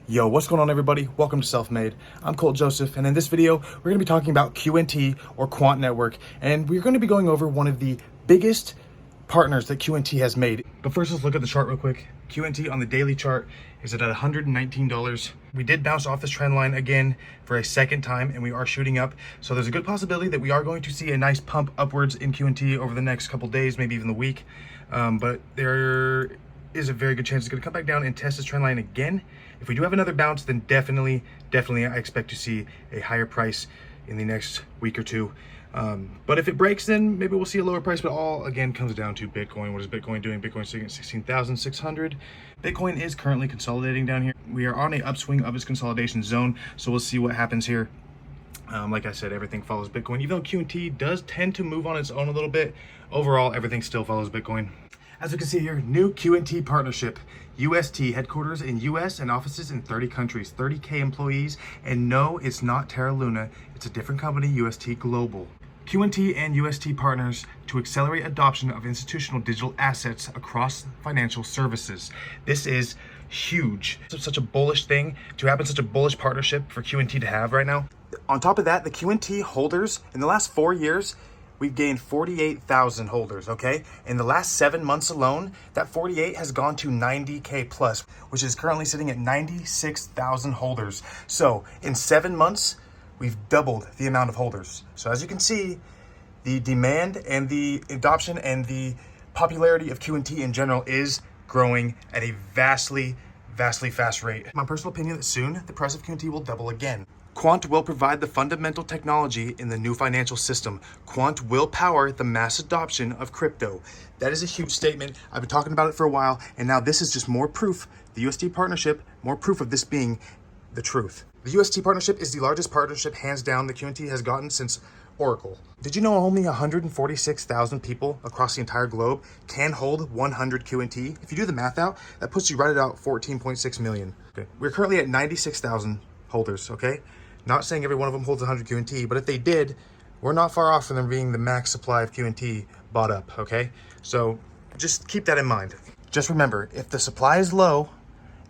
Yo, what's going on everybody? Welcome to Self-Made. I'm Colt Joseph, and in this video, we're gonna be talking about QNT or Quant Network, and we're gonna be going over one of the biggest partners that QNT has made. But first, let's look at the chart real quick. QNT on the daily chart is at $119. We did bounce off this trend line again for a second time, and we are shooting up. So there's a good possibility that we are going to see a nice pump upwards in QNT over the next couple days, maybe even the week. But there is a very good chance it's going to come back down and test this trend line again. If we do have another bounce, then definitely I expect to see a higher price in the next week or two. But if it breaks, then maybe we'll see a lower price. But all again comes down to Bitcoin. What is Bitcoin doing? Bitcoin's sitting at 16,600. Bitcoin is currently consolidating down here. We are on an upswing of its consolidation zone, so we'll see what happens here. Like I said, everything follows Bitcoin. Even though QNT does tend to move on its own a little bit, overall everything still follows Bitcoin. As we can see here, new QNT partnership, UST, headquarters in US and offices in 30 countries, 30K employees, and no, it's not Terra Luna, it's a different company, UST Global. QNT and UST partners to accelerate adoption of institutional digital assets across financial services. This is huge. It's such a bullish thing to happen, such a bullish partnership for QNT to have right now. On top of that, the QNT holders in the last 4 years, we've gained 48,000 holders, okay? In the last 7 months alone, that 48 has gone to 90K plus, which is currently sitting at 96,000 holders. So in 7 months, we've doubled the amount of holders. So as you can see, the demand and the adoption and the popularity of QNT in general is growing at a vastly fast rate. My personal opinion that soon the price of QNT will double again. Quant will provide the fundamental technology in the new financial system. Quant will power the mass adoption of crypto. That is a huge statement. I've been talking about it for a while, and now this is just more proof, the UST partnership, more proof of this being the truth. The UST partnership is the largest partnership, hands down, the QNT has gotten since Oracle. Did you know only 146,000 people across the entire globe can hold 100 QNT? If you do the math out, that puts you right at about 14.6 million. Okay. We're currently at 96,000 holders, okay? Not saying every one of them holds 100 QNT, but if they did, we're not far off from them being the max supply of QNT bought up, okay? So just keep that in mind. Just remember, if the supply is low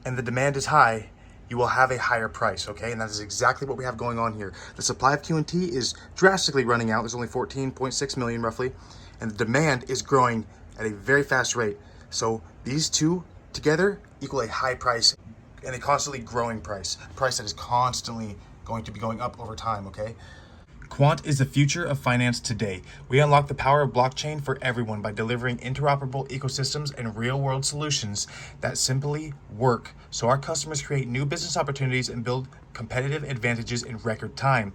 and the demand is high, you will have a higher price, okay? And that is exactly what we have going on here. The supply of QNT is drastically running out. There's only 14.6 million roughly, and the demand is growing at a very fast rate. So these two together equal a high price and a constantly growing price, a price that is constantly going to be going up over time, okay? Quant is the future of finance today. We unlock the power of blockchain for everyone by delivering interoperable ecosystems and real-world solutions that simply work, so our customers create new business opportunities and build competitive advantages in record time.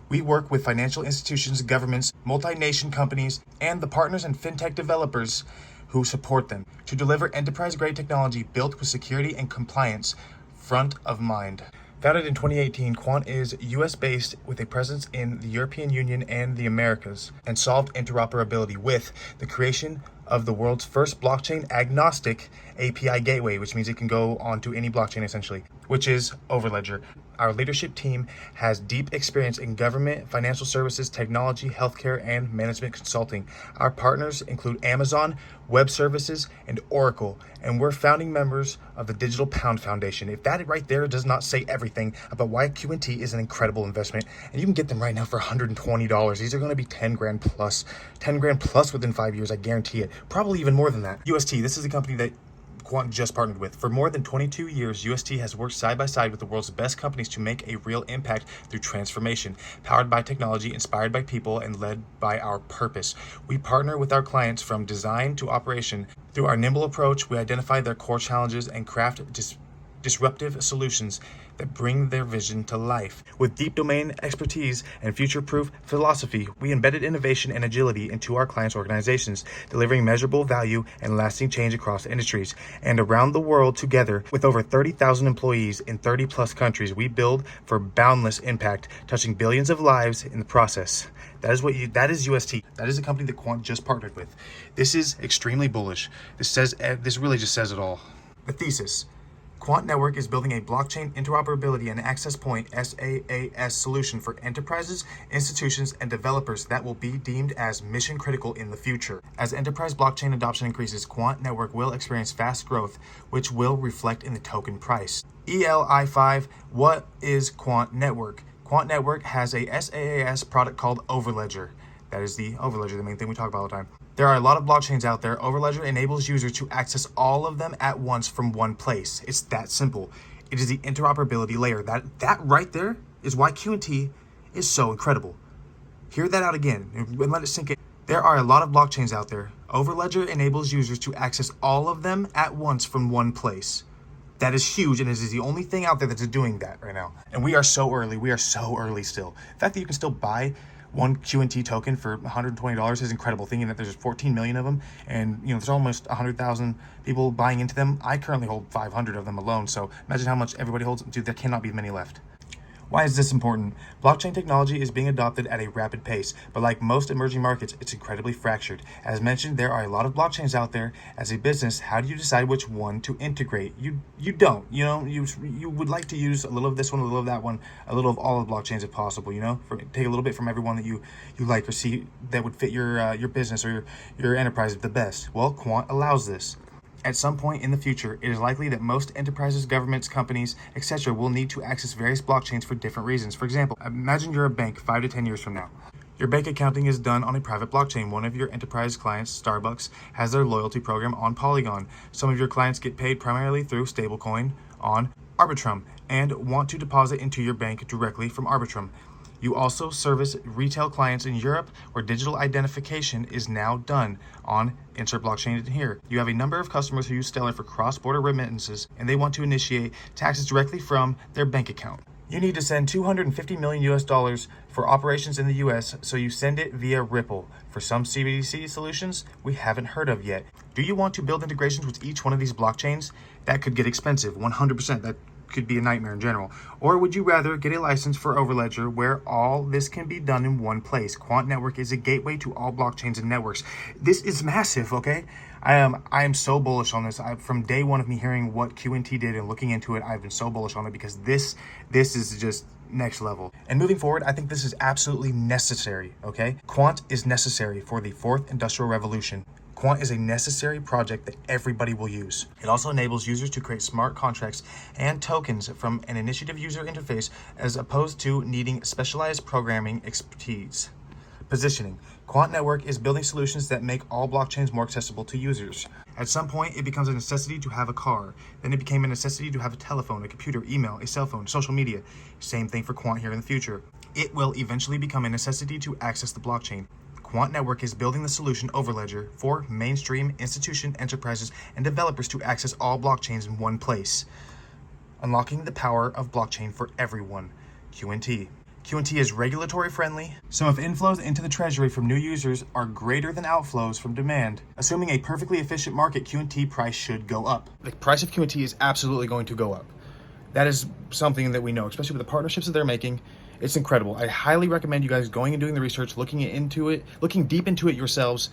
We work with financial institutions, governments, multi-nation companies, and the partners and fintech developers who support them to deliver enterprise-grade technology built with security and compliance front of mind. Founded in 2018, Quant is US-based with a presence in the European Union and the Americas, and solved interoperability with the creation of the world's first blockchain-agnostic API gateway, which means it can go onto any blockchain essentially, which is Overledger. Our leadership team has deep experience in government, financial services, technology, healthcare, and management consulting. Our partners include Amazon Web Services and Oracle, and we're founding members of the Digital Pound Foundation. If that right there does not say everything about why QNT is an incredible investment, and you can get them right now for $120. These are going to be 10 grand plus within 5 years, I guarantee it. Probably even more than that. UST, this is a company that Quant just partnered with. For more than 22 years, UST has worked side by side with the world's best companies to make a real impact through transformation, powered by technology, inspired by people, and led by our purpose. We partner with our clients from design to operation. Through our nimble approach, we identify their core challenges and craft disruptive solutions that bring their vision to life. With deep domain expertise and future-proof philosophy, we embedded innovation and agility into our clients' organizations, delivering measurable value and lasting change across industries. And around the world together, with over 30,000 employees in 30-plus countries, we build for boundless impact, touching billions of lives in the process. That is UST. That is a company that Quant just partnered with. This is extremely bullish. This really just says it all. The thesis. Quant Network is building a blockchain interoperability and access point SaaS solution for enterprises, institutions, and developers that will be deemed as mission critical in the future. As enterprise blockchain adoption increases, Quant Network will experience fast growth, which will reflect in the token price. ELI5, what is Quant Network? Quant Network has a SaaS product called Overledger. That is the Overledger, the main thing we talk about all the time. There are a lot of blockchains out there. Overledger enables users to access all of them at once from one place. It's that simple. It is the interoperability layer. That right there is why QNT is so incredible. Hear that out again and let it sink in. There are a lot of blockchains out there. Overledger enables users to access all of them at once from one place. That is huge, and it is the only thing out there that's doing that right now. And we are so early. We are so early still. The fact that you can still buy one QNT token for $120 is incredible, thinking that there's 14 million of them, and there's almost 100,000 people buying into them. I currently hold 500 of them alone, so imagine how much everybody holds. Dude, there cannot be many left. Why is this important? Blockchain technology is being adopted at a rapid pace, but like most emerging markets, it's incredibly fractured. As mentioned, there are a lot of blockchains out there. As a business, how do you decide which one to integrate? You don't. You would like to use a little of this one, a little of that one, a little of all of blockchains if possible. Take a little bit from everyone that you like or see that would fit your business or your enterprise the best. Well, Quant allows this. At some point in the future, it is likely that most enterprises, governments, companies, etc. will need to access various blockchains for different reasons. For example, imagine you're a bank 5 to 10 years from now. Your bank accounting is done on a private blockchain. One of your enterprise clients, Starbucks, has their loyalty program on Polygon. Some of your clients get paid primarily through stablecoin on Arbitrum and want to deposit into your bank directly from Arbitrum. You also service retail clients in Europe where digital identification is now done on insert blockchain here. You have a number of customers who use Stellar for cross-border remittances, and they want to initiate taxes directly from their bank account. You need to send $250 million US for operations in the US, so you send it via Ripple. For some CBDC solutions we haven't heard of yet. Do you want to build integrations with each one of these blockchains? That could get expensive, 100%. That could be a nightmare in general. Or would you rather get a license for Overledger where all this can be done in one place? Quant Network is a gateway to all blockchains and networks. This is massive, okay? I am so bullish on this. From day one of me hearing what QNT did and looking into it, I've been so bullish on it because this is just next level. And moving forward, I think this is absolutely necessary, okay? Quant is necessary for the 4th Industrial Revolution. Quant is a necessary project that everybody will use. It also enables users to create smart contracts and tokens from an initiative user interface as opposed to needing specialized programming expertise. Positioning. Quant Network is building solutions that make all blockchains more accessible to users. At some point, it becomes a necessity to have a car. Then it became a necessity to have a telephone, a computer, email, a cell phone, social media. Same thing for Quant here in the future. It will eventually become a necessity to access the blockchain. Quant Network is building the solution Overledger for mainstream institution, enterprises, and developers to access all blockchains in one place, unlocking the power of blockchain for everyone. QNT. QNT is regulatory friendly, so if inflows into the treasury from new users are greater than outflows from demand, assuming a perfectly efficient market, QNT price should go up. The price of QNT is absolutely going to go up. That is something that we know, especially with the partnerships that they're making. It's incredible. I highly recommend you guys going and doing the research, looking deep into it yourselves,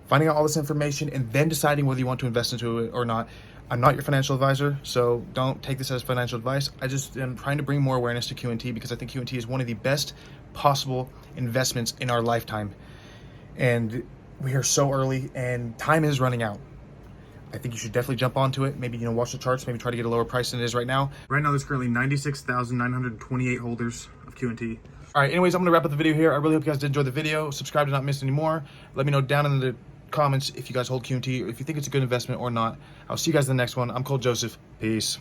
finding out all this information, and then deciding whether you want to invest into it or not. I'm not your financial advisor, so don't take this as financial advice. I just am trying to bring more awareness to QNT because I think QNT is one of the best possible investments in our lifetime. And we are so early and time is running out. I think you should definitely jump onto it. Maybe, watch the charts, maybe try to get a lower price than it is right now. Right now, there's currently 96,928 holders of QNT. All right, anyways, I'm going to wrap up the video here. I really hope you guys did enjoy the video. Subscribe to not miss any more. Let me know down in the comments if you guys hold QNT or if you think it's a good investment or not. I'll see you guys in the next one. I'm Cole Joseph. Peace.